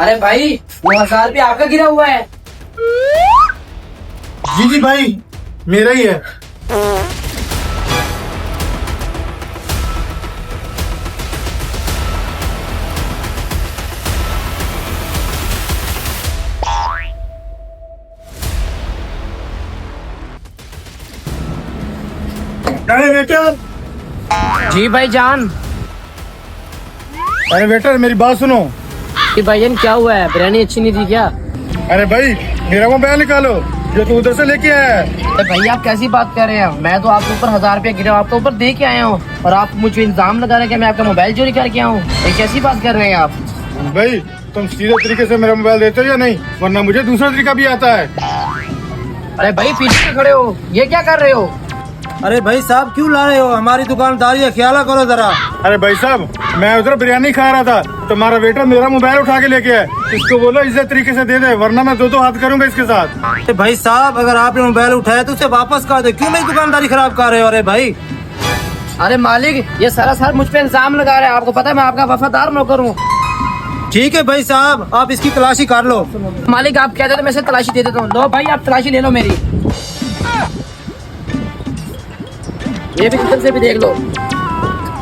अरे भाई वो 1000 रुपया आपका गिरा हुआ है। जी जी भाई, मेरा ही है। अरे वेटर, जी भाई जान। अरे वेटर मेरी बात सुनो। कि भाईजान क्या हुआ है, बिरयानी अच्छी नहीं थी क्या? अरे भाई मेरा मोबाइल निकालो जो तू उधर से लेके आया है। अरे भैया आप कैसी बात कर रहे हैं? मैं तो आपके ऊपर 1000 रुपया गिरा आपके ऊपर दे के आया हूँ और आप मुझे इल्जाम लगा रहे हैं कि मैं आपका मोबाइल चोरी करके आया हूँ। ये कैसी बात कर रहे हैं आप? भाई तुम सीधे तरीके से मेरा मोबाइल देते हो या नहीं, वरना मुझे दूसरा तरीका भी आता है। अरे भाई पीछे से खड़े हो, ये क्या कर रहे हो? अरे भाई साहब क्यों ला रहे हो? हमारी दुकानदारी का ख्याल करो जरा। अरे भाई साहब, मैं उधर बिरयानी खा रहा था, तुम्हारा वेटर मेरा मोबाइल उठा के लेके आया। इसको बोलो इज्जत तरीके से दे दे, वरना मैं दो हाथ करूंगा इसके साथ। अरे भाई साहब, अगर आपने मोबाइल उठाया तो उसे वापस कर दे। क्यों मेरी दुकानदारी खराब कर रहे हो? अरे भाई, अरे मालिक ये सरासर मुझ पे इल्जाम लगा रहे हैं। आपको पता है मैं आपका वफादार नौकर हूँ। ठीक है भाई साहब, आप इसकी तलाशी कर लो। मालिक आप कहते तो मैं से तलाशी दे देता हूँ। लो भाई आप तलाशी ले लो मेरी, ये भी इधर से भी देख लो।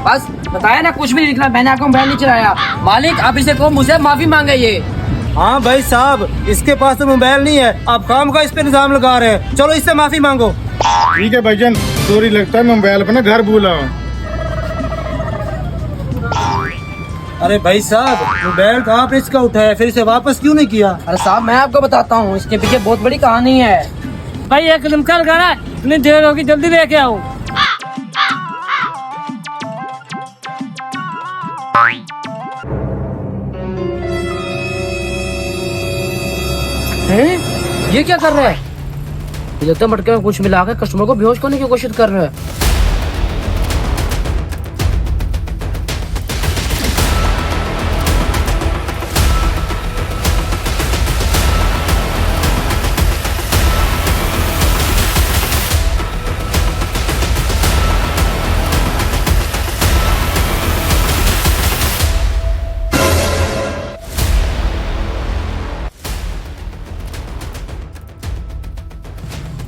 बस बताया ना, कुछ भी नहीं निकला। मैंने आपको मोबाइल नहीं चलाया। मालिक आप इसे को मुझसे माफी मांगे। ये हाँ भाई साहब, इसके पास तो मोबाइल नहीं है, आप काम का इस पे इल्जाम लगा रहे हैं। चलो इससे माफी मांगो। ठीक है भाईजान, सॉरी, लगता है मैं मोबाइल अपना घर भूला हूँ। अरे भाई साहब, मोबाइल तो आपने इसका उठाया, फिर इसे वापस क्यों नहीं किया? अरे साहब मैं आपको बताता हूँ, इसके पीछे बहुत बड़ी कहानी है। भाई एक लिमका लगाना, इतनी देर होगी, जल्दी लेके आओ। हैं? ये क्या कर रहा है? ये लगता है मटके में कुछ मिला कर कस्टमर को बेहोश करने की कोशिश कर रहा है।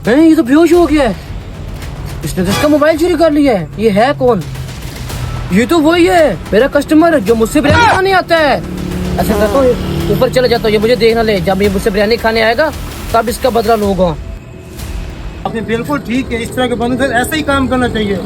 नहीं ये तो बेहोश हो गया है। इसने तो इसका मोबाइल चोरी कर लिया है। ये है कौन? ये तो वही है मेरा कस्टमर जो मुझसे बिरयानी खाने आता है। ऐसा करता हूँ ऊपर चले जाता हूँ, ये मुझे देखना ले। जब ये मुझसे बिरयानी खाने आएगा तब इसका बदला लूंगा। आपने बिल्कुल ठीक है, इस तरह के बंदे से ऐसा ही काम करना चाहिए।